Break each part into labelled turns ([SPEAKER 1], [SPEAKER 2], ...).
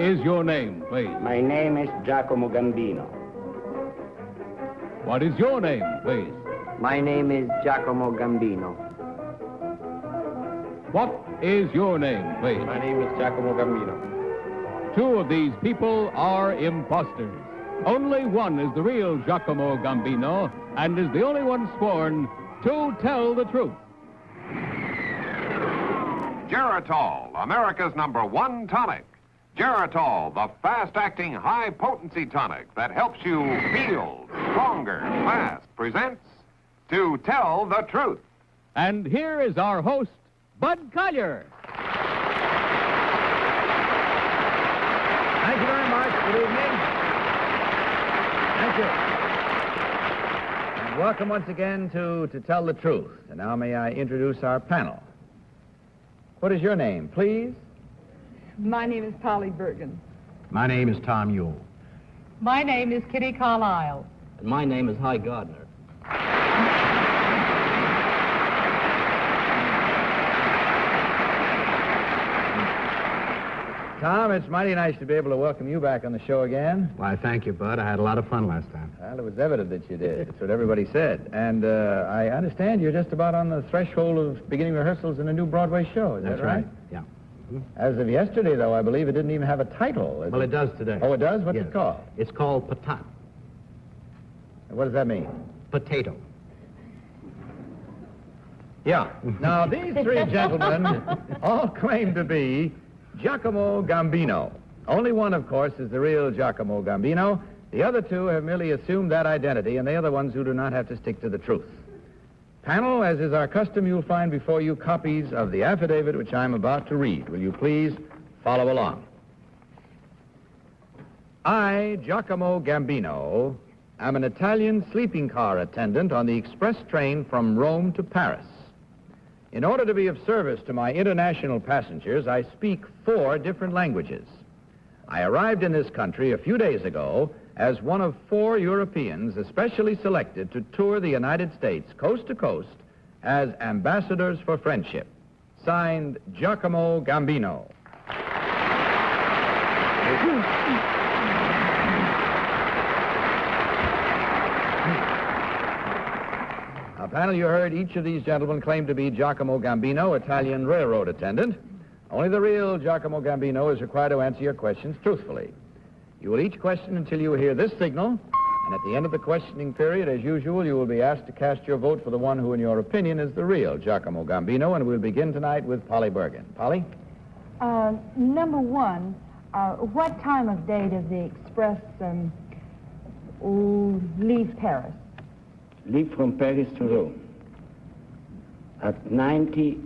[SPEAKER 1] is your name, please?
[SPEAKER 2] My name is Giacomo Gambino.
[SPEAKER 1] What is your name, please?
[SPEAKER 3] My name is Giacomo Gambino.
[SPEAKER 1] What is your name, please?
[SPEAKER 4] My name is Giacomo Gambino.
[SPEAKER 1] Two of these people are imposters. Only one is the real Giacomo Gambino and is the only one sworn to tell the truth.
[SPEAKER 5] Geritol, America's #1 tonic. Geritol, the fast-acting, high-potency tonic that helps you feel stronger fast, presents To Tell the Truth.
[SPEAKER 1] And here is our host, Bud Collier.
[SPEAKER 6] Thank you very much. Good evening. Thank you. And welcome once again to Tell the Truth. And now may I introduce our panel. What is your name, please?
[SPEAKER 7] My name is Polly Bergen.
[SPEAKER 8] My name is Tom Ewell.
[SPEAKER 7] My name is Kitty Carlisle.
[SPEAKER 3] And my name is Hy Gardner.
[SPEAKER 6] Tom, it's mighty nice to be able to welcome you back on the show again.
[SPEAKER 8] Why, thank you, Bud. I had a lot of fun last time.
[SPEAKER 6] Well, it was evident that you did. That's what everybody said. And I understand you're just about on the threshold of beginning rehearsals in a new Broadway show. Is
[SPEAKER 8] That's
[SPEAKER 6] that right?
[SPEAKER 8] Yeah.
[SPEAKER 6] As of yesterday, though, I believe it didn't even have a title.
[SPEAKER 8] Well, it does today.
[SPEAKER 6] Oh, it does? What's
[SPEAKER 8] Yes.
[SPEAKER 6] it called?
[SPEAKER 8] It's called patat.
[SPEAKER 6] What does that mean?
[SPEAKER 8] Potato.
[SPEAKER 6] Yeah. Now, these three gentlemen all claim to be Giacomo Gambino. Only one, of course, is the real Giacomo Gambino. The other two have merely assumed that identity, and they are the ones who do not have to stick to the truth. Panel, as is our custom, you'll find before you copies of the affidavit which I'm about to read. Will you please follow along? I, Giacomo Gambino, am an Italian sleeping car attendant on the express train from Rome to Paris. In order to be of service to my international passengers, I speak 4 different languages. I arrived in this country a few days ago as one of 4 Europeans especially selected to tour the United States coast to coast as ambassadors for friendship. Signed, Giacomo Gambino. Now, panel, you heard each of these gentlemen claim to be Giacomo Gambino, Italian railroad attendant. Only the real Giacomo Gambino is required to answer your questions truthfully. You will each question until you hear this signal, and at the end of the questioning period, as usual, you will be asked to cast your vote for the one who, in your opinion, is the real Giacomo Gambino, and we'll begin tonight with Polly Bergen. Polly?
[SPEAKER 7] Number one, what time of day does the express leave Paris?
[SPEAKER 2] Leave from Paris to Rome at 90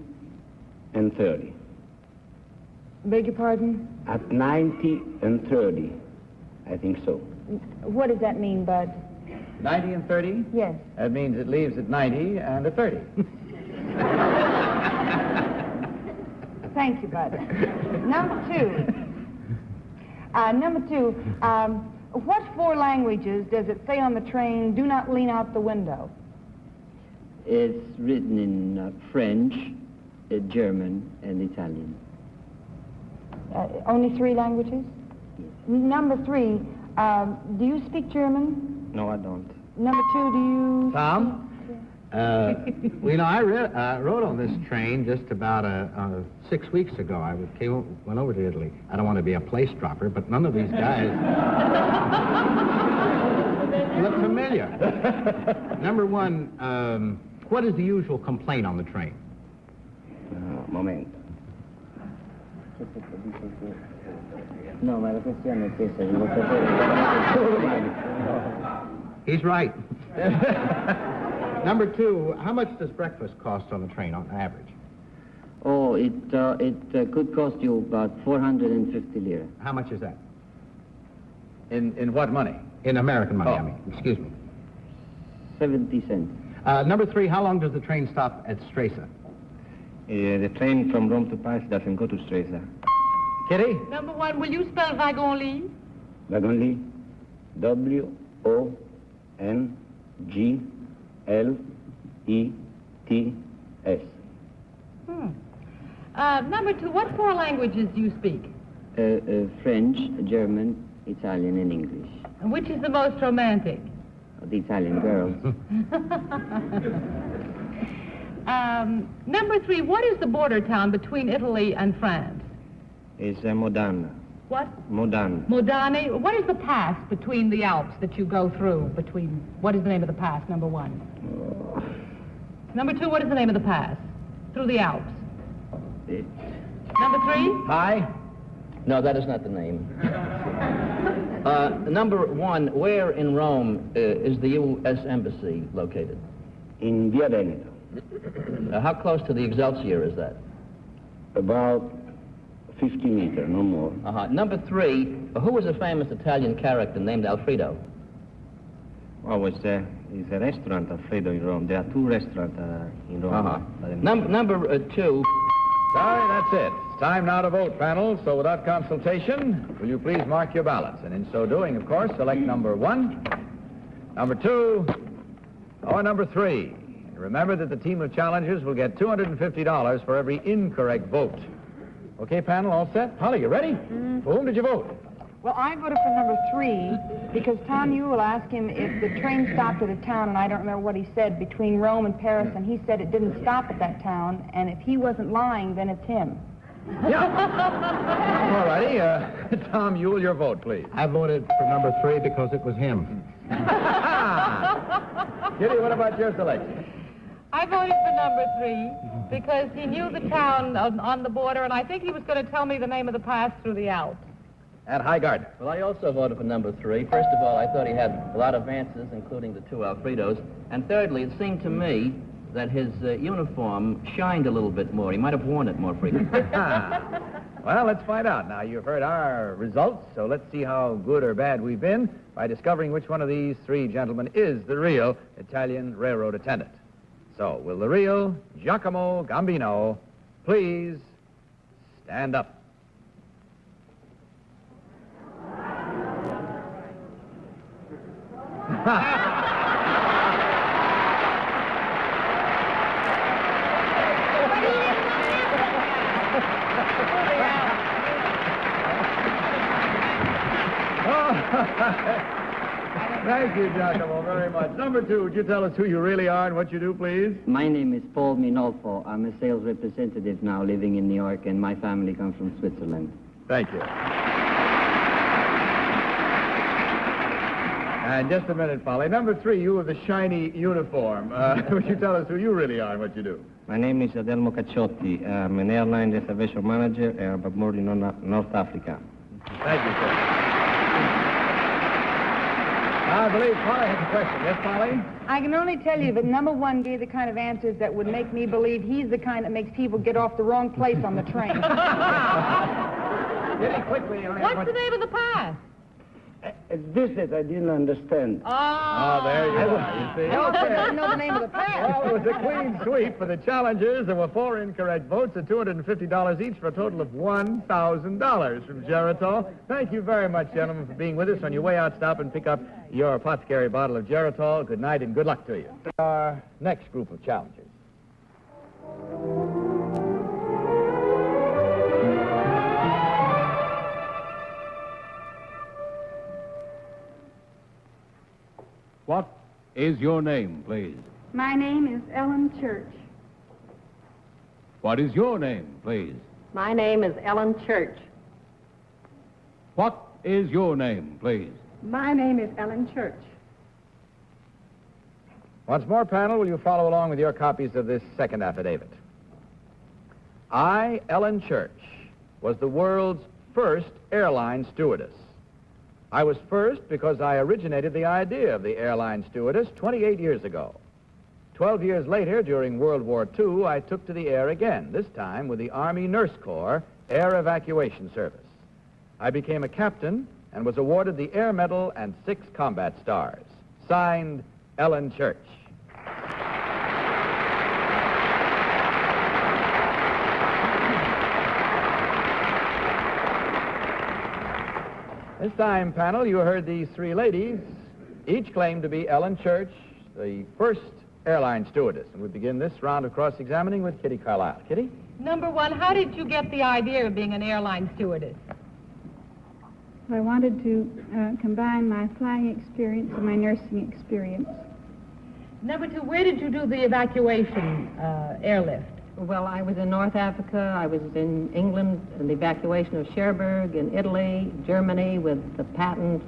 [SPEAKER 2] and 30.
[SPEAKER 7] Beg your pardon?
[SPEAKER 2] At 90 and 30, I think so.
[SPEAKER 7] What does that mean, Bud?
[SPEAKER 6] 90 and 30?
[SPEAKER 7] Yes.
[SPEAKER 6] That means it leaves at 90 and at 30.
[SPEAKER 7] Thank you, Bud. Number two, what 4 languages does it say on the train, do not lean out the window?
[SPEAKER 3] It's written in French, German, and Italian.
[SPEAKER 7] Only 3 languages?
[SPEAKER 3] Yes.
[SPEAKER 7] Number 3, do you speak German?
[SPEAKER 3] No, I don't.
[SPEAKER 7] Number 2, do you...
[SPEAKER 8] Tom? Well, you know, I rode on this train just about 6 weeks ago. I went over to Italy. I don't want to be a place dropper, but none of these guys look familiar. Number 1, what is the usual complaint on the train?
[SPEAKER 2] Momento.
[SPEAKER 3] No, ma la questione è questa, devo sapere.
[SPEAKER 8] He's right. Number 2, how much does breakfast cost on the train on average?
[SPEAKER 3] Oh, it could cost you about 450 lira.
[SPEAKER 8] How much is that?
[SPEAKER 6] In what money?
[SPEAKER 8] In American money,
[SPEAKER 6] Oh.
[SPEAKER 8] I mean. Excuse me.
[SPEAKER 3] 70 cents.
[SPEAKER 8] Number 3, how long does the train stop at Stresa?
[SPEAKER 2] The train from Rome to Paris doesn't go to Stresa.
[SPEAKER 6] Kitty?
[SPEAKER 7] Number 1, will you spell wagon-lit?
[SPEAKER 2] Wagonly, W-O-N-G-L-E-T-S.
[SPEAKER 7] Number 2, what 4 languages do you speak?
[SPEAKER 3] French, German, Italian, and English.
[SPEAKER 9] And which is the most romantic?
[SPEAKER 3] The Italian girls.
[SPEAKER 9] Number 3, what is the border town between Italy and France?
[SPEAKER 2] It's Modane.
[SPEAKER 9] What?
[SPEAKER 2] Modane.
[SPEAKER 9] Modane. What is the pass between the Alps that you go through? What is the name of the pass, number 1? Number 2, what is the name of the pass through the Alps? Number 3?
[SPEAKER 8] Hi? No, that is not the name. Number 1, where in Rome is the U.S. Embassy located?
[SPEAKER 2] In Via Veneto.
[SPEAKER 8] How close to the Excelsior is that?
[SPEAKER 2] About 50 meters, no more.
[SPEAKER 8] Number 3, who was a famous Italian character named Alfredo?
[SPEAKER 2] Oh, it's a restaurant, Alfredo, in Rome. There are 2 restaurants in Rome.
[SPEAKER 8] Number 2.
[SPEAKER 6] Sorry, that's it. It's time now to vote, panel. So without consultation, will you please mark your ballots? And in so doing, of course, select number 1, number 2, or number 3. And remember that the team of challengers will get $250 for every incorrect vote. Okay, panel, all set? Polly, you ready? For whom did you vote?
[SPEAKER 7] Well, I voted for number 3 because Tom Ewell asked him if the train stopped at a town, and I don't remember what he said, between Rome and Paris, and he said it didn't stop at that town, and if he wasn't lying, then it's him.
[SPEAKER 6] Yeah. All righty. Tom Ewell, your vote, please.
[SPEAKER 8] I voted for number 3 because it was him.
[SPEAKER 6] Kitty, what about your selection?
[SPEAKER 9] I voted for number 3 because he knew the town on the border, and I think he was going to tell me the name of the pass through the Alps.
[SPEAKER 6] And Highgard.
[SPEAKER 8] Well, I also voted for number 3. First of all, I thought he had a lot of answers, including the 2 Alfredos. And thirdly, it seemed to me that his uniform shined a little bit more. He might have worn it more frequently.
[SPEAKER 6] Well, let's find out. Now, you've heard our results, so let's see how good or bad we've been by discovering which one of these 3 gentlemen is the real Italian railroad attendant. So, will the real Giacomo Gambino please stand up? Thank you, Giacomo, very much. Number 2, would you tell us who you really are and what you do, please?
[SPEAKER 3] My name is Paul Minolfo. I'm a sales representative now living in New York, and my family comes from Switzerland.
[SPEAKER 6] Thank you. And just a minute, Polly. Number 3, you with the shiny uniform. Would you tell us who you really are and what you do?
[SPEAKER 2] My name is Adelmo Cacciotti. I'm an airline reservation manager, and I'm born in North Africa.
[SPEAKER 6] Thank you, sir. I believe Polly has a question. Yes, Polly?
[SPEAKER 7] I can only tell you that number 1 gave the kind of answers that would make me believe he's the kind that makes people get off the wrong place on the train.
[SPEAKER 6] Really quickly.
[SPEAKER 9] What's the name of the pass?
[SPEAKER 2] This is I didn't understand.
[SPEAKER 6] Oh, there you are. You see?
[SPEAKER 7] I don't know the name of the pass.
[SPEAKER 6] Well, it was a clean sweep for the challengers. There were 4 incorrect votes at $250 each for a total of $1,000 from Geritol. Thank you very much, gentlemen, for being with us. On your way out, stop and pick up your apothecary bottle of Geritol. Good night and good luck to you. Our next group of challengers.
[SPEAKER 1] What is your name, please?
[SPEAKER 10] My name is Ellen Church.
[SPEAKER 1] What is your name, please?
[SPEAKER 10] My name is Ellen Church.
[SPEAKER 1] What is your name, please?
[SPEAKER 10] My name is Ellen Church.
[SPEAKER 6] Once more, panel, will you follow along with your copies of this second affidavit? I, Ellen Church, was the world's first airline stewardess. I was first because I originated the idea of the airline stewardess 28 years ago. 12 years later, during World War II, I took to the air again, this time with the Army Nurse Corps Air Evacuation Service. I became a captain and was awarded the Air Medal and 6 combat stars. Signed, Ellen Church. This time, panel, you heard these 3 ladies. Each claim to be Ellen Church, the first airline stewardess. And we begin this round of cross-examining with Kitty Carlisle. Kitty?
[SPEAKER 9] Number 1, how did you get the idea of being an airline stewardess?
[SPEAKER 10] I wanted to combine my flying experience and my nursing experience.
[SPEAKER 9] Number 2, where did you do the evacuation airlift?
[SPEAKER 11] Well, I was in North Africa. I was in England in the evacuation of Cherbourg, in Italy, Germany with the Patent,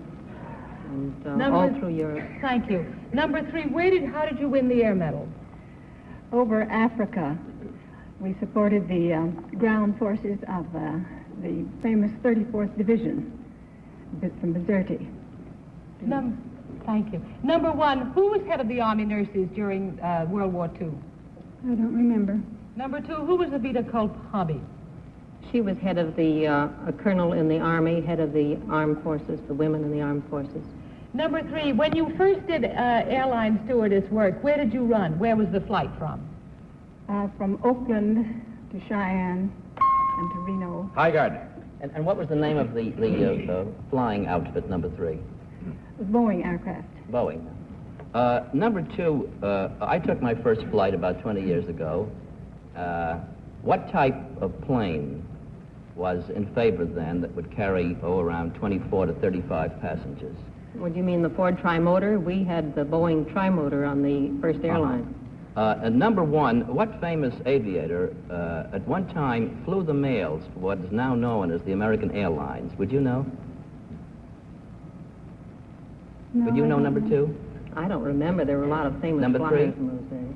[SPEAKER 11] and all through Europe.
[SPEAKER 9] Thank you. Number 3, how did you win the air medal?
[SPEAKER 10] Over Africa, we supported the ground forces of the famous 34th Division from Bizerte.
[SPEAKER 9] Thank you. Number 1, who was head of the Army nurses during World War II?
[SPEAKER 10] I don't remember.
[SPEAKER 9] Number 2, who was Evita Kolpabi?
[SPEAKER 11] She was head of the, a colonel in the Army, head of the armed forces, the women in the armed forces.
[SPEAKER 9] Number 3, when you first did airline stewardess work, where did you run? Where was the flight from?
[SPEAKER 10] From Oakland to Cheyenne and to Reno.
[SPEAKER 6] Hi, Gardner.
[SPEAKER 12] And what was the name of the flying outfit, number 3?
[SPEAKER 10] The Boeing aircraft.
[SPEAKER 12] Boeing. Number 2, I took my first flight about 20 years ago. What type of plane was in favor then that would carry, around 24 to 35 passengers?
[SPEAKER 11] What do you mean, the Ford Trimotor? We had the Boeing Trimotor on the first airline.
[SPEAKER 12] And number 1, what famous aviator at one time flew the males for what is now known as the American Airlines? Would you know?
[SPEAKER 10] No,
[SPEAKER 12] Would you know number 2?
[SPEAKER 11] I don't remember. There were a lot of famous
[SPEAKER 12] Number
[SPEAKER 11] flyers
[SPEAKER 12] 3?
[SPEAKER 11] in those days.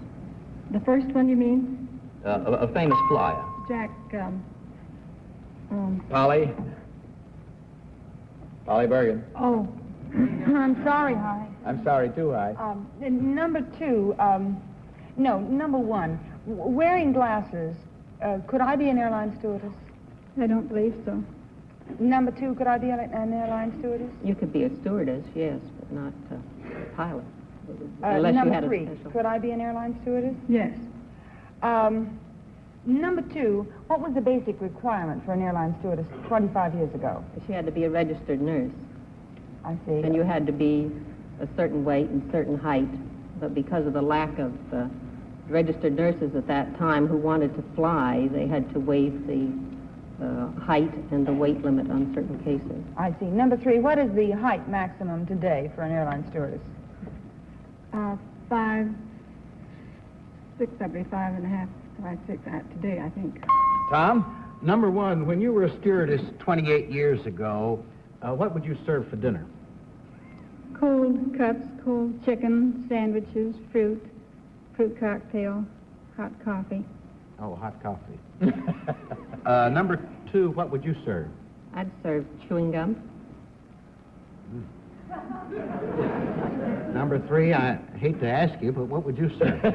[SPEAKER 10] The first one, you mean?
[SPEAKER 12] A famous flyer.
[SPEAKER 10] Jack,
[SPEAKER 6] Polly Bergen.
[SPEAKER 7] Oh, I'm sorry, Hi.
[SPEAKER 6] I'm sorry, too, Hi.
[SPEAKER 7] Number 2, number 1, wearing glasses. Could I be an airline stewardess?
[SPEAKER 10] I don't believe so.
[SPEAKER 7] Number 2, could I be an airline stewardess?
[SPEAKER 11] You could be a stewardess, yes, but not a pilot. Unless you
[SPEAKER 7] number
[SPEAKER 11] had
[SPEAKER 7] 3,
[SPEAKER 11] a special...
[SPEAKER 7] could I be an airline stewardess?
[SPEAKER 10] Yes.
[SPEAKER 7] Number 2, what was the basic requirement for an airline stewardess 25 years ago?
[SPEAKER 11] She had to be a registered nurse.
[SPEAKER 7] I see.
[SPEAKER 11] And you had to be a certain weight and certain height. But because of the lack of registered nurses at that time who wanted to fly, they had to waive the height and the weight limit on certain cases.
[SPEAKER 7] I see. Number 3, what is the height maximum today for an airline stewardess?
[SPEAKER 10] 5'6", I believe, 5.5, 5'6" today, I think.
[SPEAKER 6] Tom?
[SPEAKER 8] Number 1, when you were a stewardess 28 years ago, what would you serve for dinner?
[SPEAKER 10] Cold cuts, cold chicken, sandwiches, fruit cocktail, hot coffee.
[SPEAKER 8] Oh, hot coffee. Number 2, what would you serve?
[SPEAKER 11] I'd serve chewing gum.
[SPEAKER 8] Number 3, I hate to ask you, but what would you serve?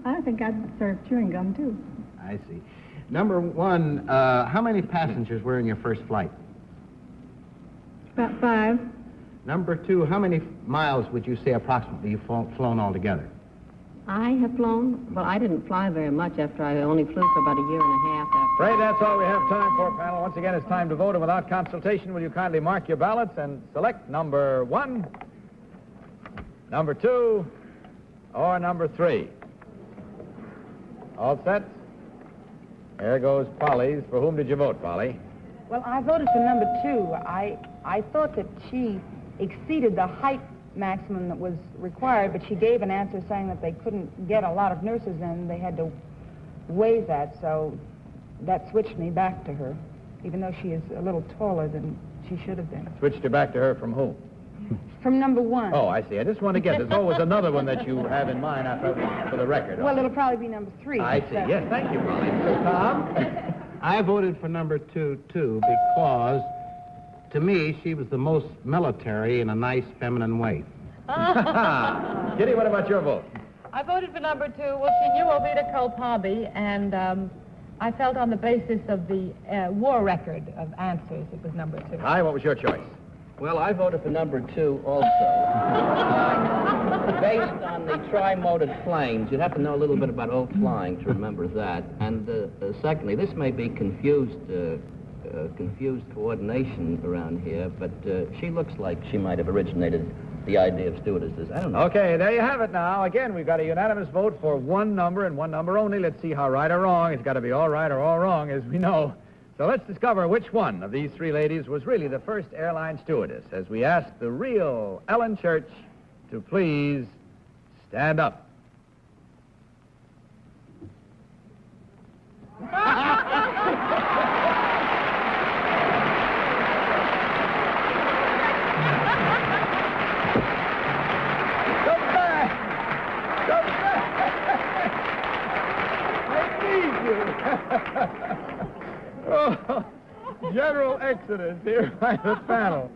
[SPEAKER 10] I think I'd serve chewing gum, too.
[SPEAKER 8] I see. Number 1, how many passengers were in your first flight?
[SPEAKER 10] About 5.
[SPEAKER 8] Number 2, how many miles would you say approximately you've flown altogether?
[SPEAKER 11] I have flown, well, I didn't fly very much after I only flew for about a year and a half after.
[SPEAKER 6] Afraid that's all we have time for, panel. Once again, it's time to vote, and without consultation, will you kindly mark your ballots and select number 1, number 2, or number 3? All set? There goes Polly's. For whom did you vote, Polly?
[SPEAKER 7] Well, I voted for number 2. I thought that she exceeded the height maximum that was required, but she gave an answer saying that they couldn't get a lot of nurses in. They had to waive that, so that switched me back to her, even though she is a little taller than she should have been.
[SPEAKER 6] Switched you back to her from whom?
[SPEAKER 7] From number 1.
[SPEAKER 6] Oh, I see. I just want to get, there's always another one that you have in mind for the record.
[SPEAKER 7] Well, it'll probably be number 3.
[SPEAKER 6] I see. Yes, thank you, Polly. Tom?
[SPEAKER 8] I voted for number 2, too, because to me, she was the most military in a nice, feminine way.
[SPEAKER 6] Kitty, what about your vote?
[SPEAKER 9] I voted for number 2. Well, she knew Evita Kolpabi, and I felt on the basis of the war record of answers, it was number 2.
[SPEAKER 6] Hi, what was your choice?
[SPEAKER 12] Well, I voted for number 2 also. Based on the tri-motored planes, you'd have to know a little bit about old flying to remember that. And secondly, this may be confused coordination around here, but she looks like she might have originated the idea of stewardesses. I don't know.
[SPEAKER 6] Okay, there you have it now. Again, we've got a unanimous vote for one number and one number only. Let's see how right or wrong. It's got to be all right or all wrong, as we know. So let's discover which one of these three ladies was really the first airline stewardess as we ask the real Ellen Church to please stand up. Oh, general exodus here by the panel.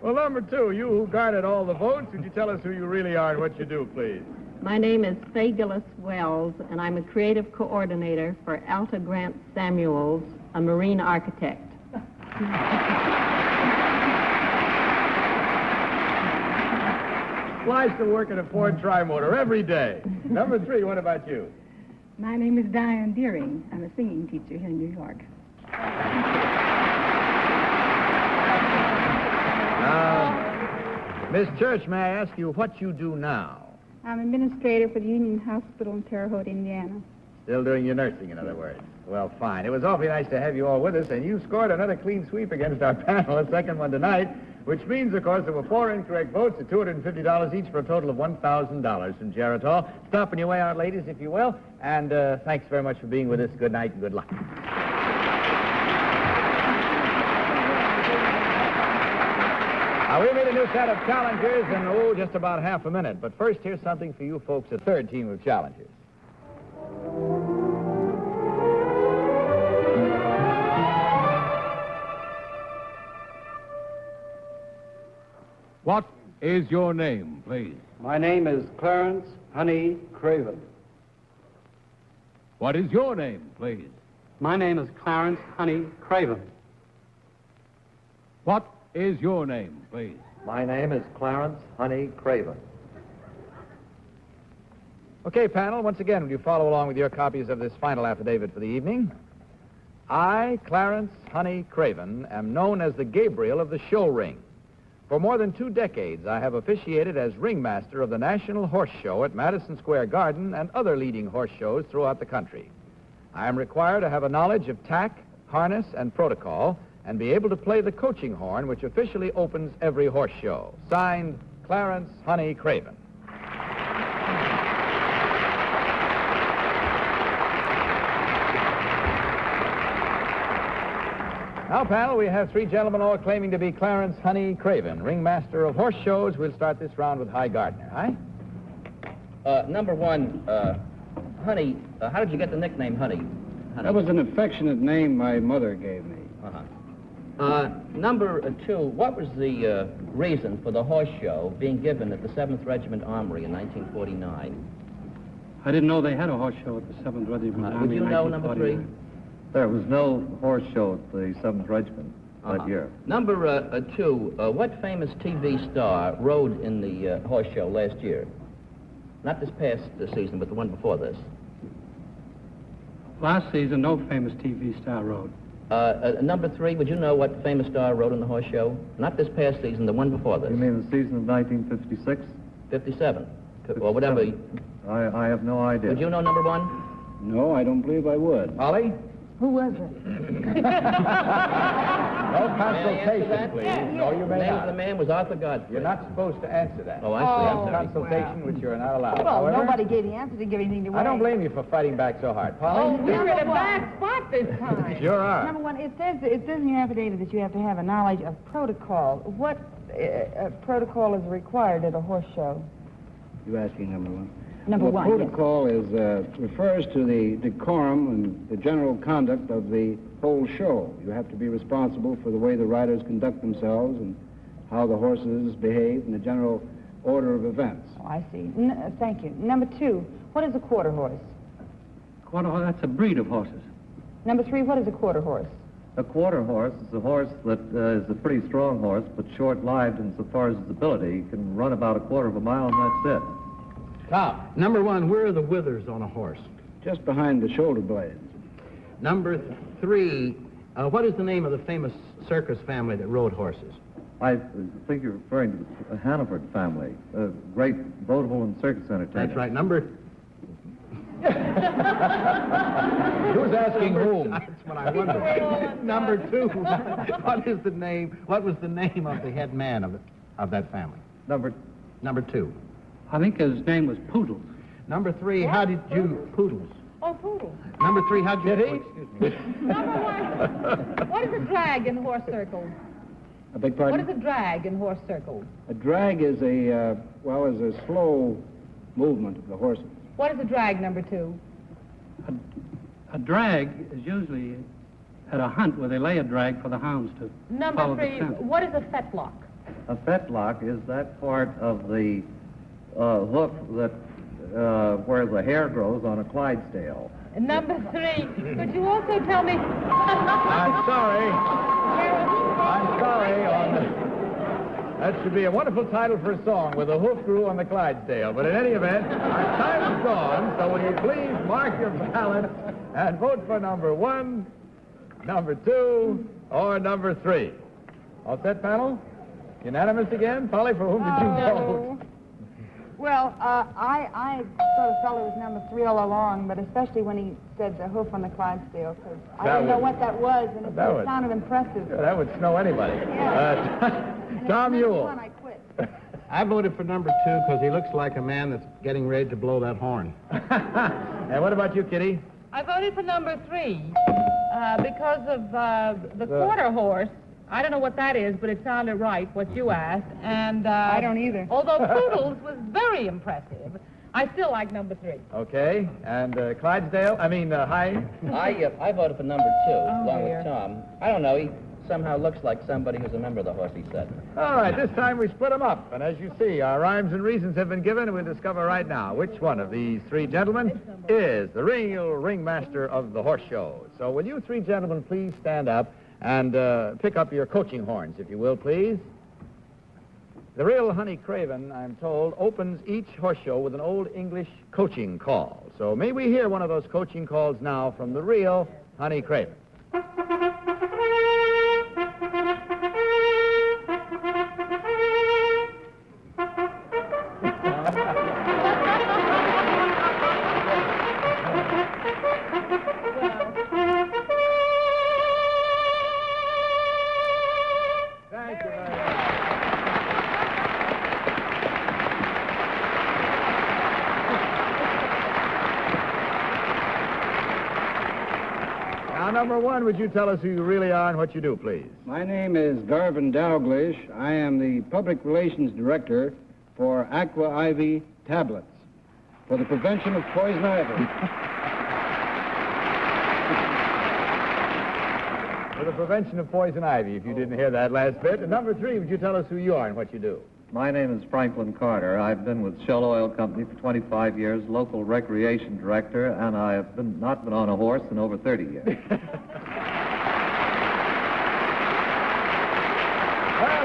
[SPEAKER 6] Well, number two, you who garnered all the votes, would you tell us who you really are and what you do, please?
[SPEAKER 11] My name is Faye Gillis Wells, and I'm a creative coordinator for Alta Grant Samuels, a marine architect.
[SPEAKER 6] Flies to work at a Ford Trimotor every day. Number three, what about you?
[SPEAKER 10] My name is Diane Deering. I'm a singing teacher here in New York.
[SPEAKER 6] Miss Church, may I ask you what you do now?
[SPEAKER 10] I'm administrator for the Union Hospital in Terre Haute, Indiana.
[SPEAKER 6] Still doing your nursing, in other words. Well, fine. It was awfully nice to have you all with us, and you scored another clean sweep against our panel, a second one tonight, which means, of course, there were 4 incorrect votes at $250 each for a total of $1,000 from Geritol. Stop on your way out, ladies, if you will, and thanks very much for being with us. Good night and good luck. We'll meet a new set of challengers in, just about half a minute. But first, here's something for you folks, a third team of challengers.
[SPEAKER 1] What is your name, please?
[SPEAKER 13] My name is Clarence Honey Craven.
[SPEAKER 1] What is your name, please?
[SPEAKER 13] My name is Clarence Honey Craven.
[SPEAKER 1] What is your name, please?
[SPEAKER 14] My name is Clarence Honey Craven.
[SPEAKER 6] Okay, panel, once again, will you follow along with your copies of this final affidavit for the evening? I, Clarence Honey Craven, am known as the Gabriel of the show ring. For more than 2 decades, I have officiated as ringmaster of the National Horse Show at Madison Square Garden and other leading horse shows throughout the country. I am required to have a knowledge of tack, harness, and protocol, and be able to play the coaching horn, which officially opens every horse show. Signed, Clarence Honey Craven. Now, panel, we have 3 gentlemen all claiming to be Clarence Honey Craven, ringmaster of horse shows. We'll start this round with Hy Gardner. Hy?
[SPEAKER 12] Number one, Honey, how did you get the nickname Honey?
[SPEAKER 13] That was an affectionate name my mother gave me.
[SPEAKER 12] Number 2, what was the reason for the horse show being given at the 7th Regiment Armory in 1949?
[SPEAKER 13] I didn't know they had a horse show at the 7th Regiment Armory.
[SPEAKER 12] Would you know number 3?
[SPEAKER 14] There was no horse show at the 7th Regiment that year.
[SPEAKER 12] Number 2, what famous TV star rode in the horse show last year? Not this past season, but the one before this.
[SPEAKER 13] Last season, no famous TV star rode.
[SPEAKER 12] Number 3, would you know what famous star rode in the horse show? Not this past season, the one before this.
[SPEAKER 14] You mean the season of 1956?
[SPEAKER 12] 57, or whatever.
[SPEAKER 14] I have no idea.
[SPEAKER 12] Would you know number 1?
[SPEAKER 13] No, I don't believe I would.
[SPEAKER 6] Ollie?
[SPEAKER 7] Who was it?
[SPEAKER 6] No consultation, please. No, you may
[SPEAKER 12] not. The name
[SPEAKER 6] not.
[SPEAKER 12] of the man was Arthur Godfrey.
[SPEAKER 6] You're not supposed to answer that.
[SPEAKER 12] Oh, I see. I'm sorry.
[SPEAKER 6] Consultation, which you're not allowed.
[SPEAKER 7] Well,
[SPEAKER 6] However,
[SPEAKER 7] nobody gave the answer, didn't give anything away.
[SPEAKER 6] I don't blame you for fighting back so hard. Polly?
[SPEAKER 7] Oh, you're in a bad spot this time.
[SPEAKER 6] Sure are.
[SPEAKER 7] Number 1, it says in your affidavit that you have to have a knowledge of protocol. What protocol is required at a horse show?
[SPEAKER 13] You asking number 1?
[SPEAKER 7] Number 1, yes.
[SPEAKER 13] Protocol refers to the decorum and the general conduct of the whole show. You have to be responsible for the way the riders conduct themselves and how the horses behave and the general order of events.
[SPEAKER 7] Oh, I see. Thank you. Number 2, what is a quarter horse?
[SPEAKER 13] Quarter horse, that's a breed of horses.
[SPEAKER 7] Number 3, what is a quarter horse?
[SPEAKER 14] A quarter horse is a horse that is a pretty strong horse, but short-lived insofar as his ability. He can run about a quarter of a mile, and that's it.
[SPEAKER 6] Tom.
[SPEAKER 8] Number 1, where are the withers on a horse?
[SPEAKER 13] Just behind the shoulder blades.
[SPEAKER 8] Number 3, what is the name of the famous circus family that rode horses?
[SPEAKER 14] I think you're referring to the Hannaford family, a great vaudeville and circus entertainer.
[SPEAKER 8] That's right. Number
[SPEAKER 6] Who's asking whom?
[SPEAKER 8] That's what I wonder. Number 2. What was the name of the head man of that family? Number 2.
[SPEAKER 15] I think his name was Poodles.
[SPEAKER 8] Number 3, how did you... Poodles.
[SPEAKER 9] Oh, Poodle.
[SPEAKER 8] Number 3, how'd you...
[SPEAKER 6] Kitty?
[SPEAKER 8] Excuse me.
[SPEAKER 9] Number 1. What is a drag in horse circles?
[SPEAKER 13] I beg pardon?
[SPEAKER 9] What is a drag in horse circles?
[SPEAKER 13] A drag is a slow movement of the horses.
[SPEAKER 9] What is a drag, number 2?
[SPEAKER 15] A drag is usually at a hunt where they lay a drag for the hounds to
[SPEAKER 9] Number
[SPEAKER 15] follow
[SPEAKER 9] 3,
[SPEAKER 15] the scent.
[SPEAKER 9] what is a fetlock?
[SPEAKER 14] A fetlock is that part of the hoof that where the hair grows on a Clydesdale.
[SPEAKER 9] Number 3, could you also tell me...
[SPEAKER 6] I'm sorry. That should be a wonderful title for a song, With a Hoof Grew on the Clydesdale. But in any event, our time is gone, so will you please mark your ballot and vote for number 1, number 2, or number 3. All set, panel? Unanimous again? Polly, for whom did you vote?
[SPEAKER 7] Well, I sort of felt it was number 3 all along, but especially when he said the hoof on the Clydesdale, because I didn't know what that was, and it sounded impressive.
[SPEAKER 6] That would snow anybody. Tom Ewell.
[SPEAKER 7] I quit.
[SPEAKER 8] I voted for number 2 because he looks like a man that's getting ready to blow that horn.
[SPEAKER 6] And what about you, Kitty?
[SPEAKER 9] I voted for number 3 because of the quarter horse. I don't know what that is, but it sounded right, what you asked. And
[SPEAKER 7] I don't either.
[SPEAKER 9] Although Poodles was very impressive, I still like number 3.
[SPEAKER 6] Okay. And Clydesdale? High?
[SPEAKER 12] I voted for number 2, along
[SPEAKER 9] dear.
[SPEAKER 12] with Tom. I don't know, he somehow looks like somebody who's a member of the horse, he said.
[SPEAKER 6] All right, this time we split them up. And as you see, our rhymes and reasons have been given, and we'll discover right now which one of these 3 gentlemen is the real ringmaster of the horse show. So will you 3 gentlemen please stand up and pick up your coaching horns, if you will, please. The real Honey Craven, I'm told, opens each horse show with an old English coaching call. So may we hear one of those coaching calls now from the real Honey Craven. Number 1, would you tell us who you really are and what you do, please?
[SPEAKER 13] My name is Garvin Dalglish. I am the Public Relations Director for Aqua Ivy Tablets for the prevention of poison ivy.
[SPEAKER 6] For the prevention of poison ivy, if you didn't hear that last bit. And number 3, would you tell us who you are and what you do?
[SPEAKER 14] My name is Franklin Carter. I've been with Shell Oil Company for 25 years, local recreation director, and I have not been on a horse in over 30 years.
[SPEAKER 6] Well,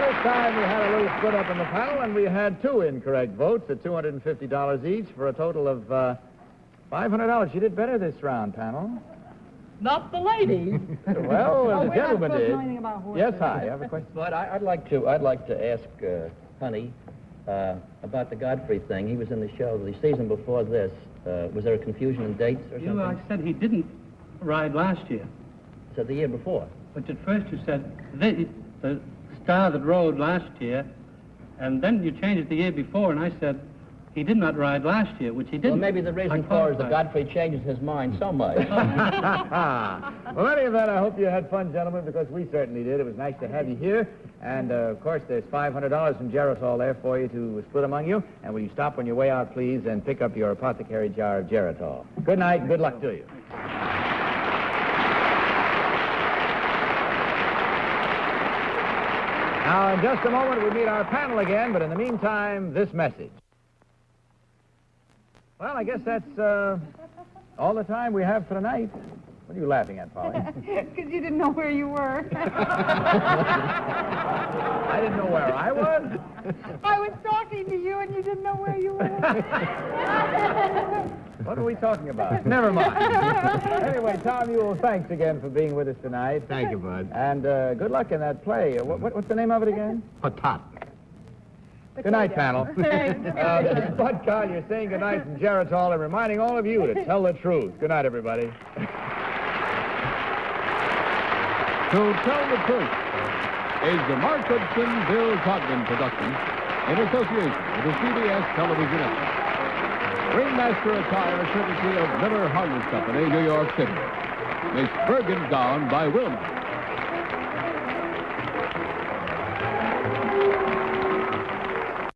[SPEAKER 6] this time we had a little split up in the panel, and we had 2 incorrect votes at $250 each for a total of $500. You did better this round, panel.
[SPEAKER 9] Not the lady.
[SPEAKER 6] Well, the gentleman did. Yes, hi. I have a question.
[SPEAKER 12] But I'd like to ask Honey about the Godfrey thing. He was in the show the season before this. Was there a confusion in dates or something?
[SPEAKER 15] I said he didn't ride last year.
[SPEAKER 12] Said the year before.
[SPEAKER 15] But at first you said the star that rode last year, and then you changed it the year before, and I said he did not ride last year, which he didn't.
[SPEAKER 12] Well, maybe the reason for is that Godfrey changes his mind so much.
[SPEAKER 6] Well, any of that, I hope you had fun, gentlemen, because we certainly did. It was nice to have you here. And, of course, there's $500 from Geritol there for you to split among you. And will you stop on your way out, please, and pick up your apothecary jar of Geritol. Good night and good luck to you. Now, in just a moment, we'll meet our panel again, but in the meantime, this message. Well, I guess that's all the time we have for tonight. What are you laughing at, Polly?
[SPEAKER 7] Because you didn't know where you were.
[SPEAKER 6] I didn't know where I was.
[SPEAKER 7] I was talking to you, and you didn't know where you were.
[SPEAKER 6] What are we talking about? Never mind. Anyway, Tom Ewell, thanks again for being with us tonight.
[SPEAKER 8] Thank you, Bud.
[SPEAKER 6] And good luck in that play. What's the name of it again?
[SPEAKER 8] Patat.
[SPEAKER 6] Good night, panel. This is Bud Collier saying good night from Geritol and reminding all of you to tell the truth. Good night, everybody.
[SPEAKER 1] To Tell the Truth is the Mark Hudson, Bill Cogman production in association with the CBS Television Network. Ringmaster attire courtesy of Miller Harness Company, New York City. Miss Bergen gown by Wilma.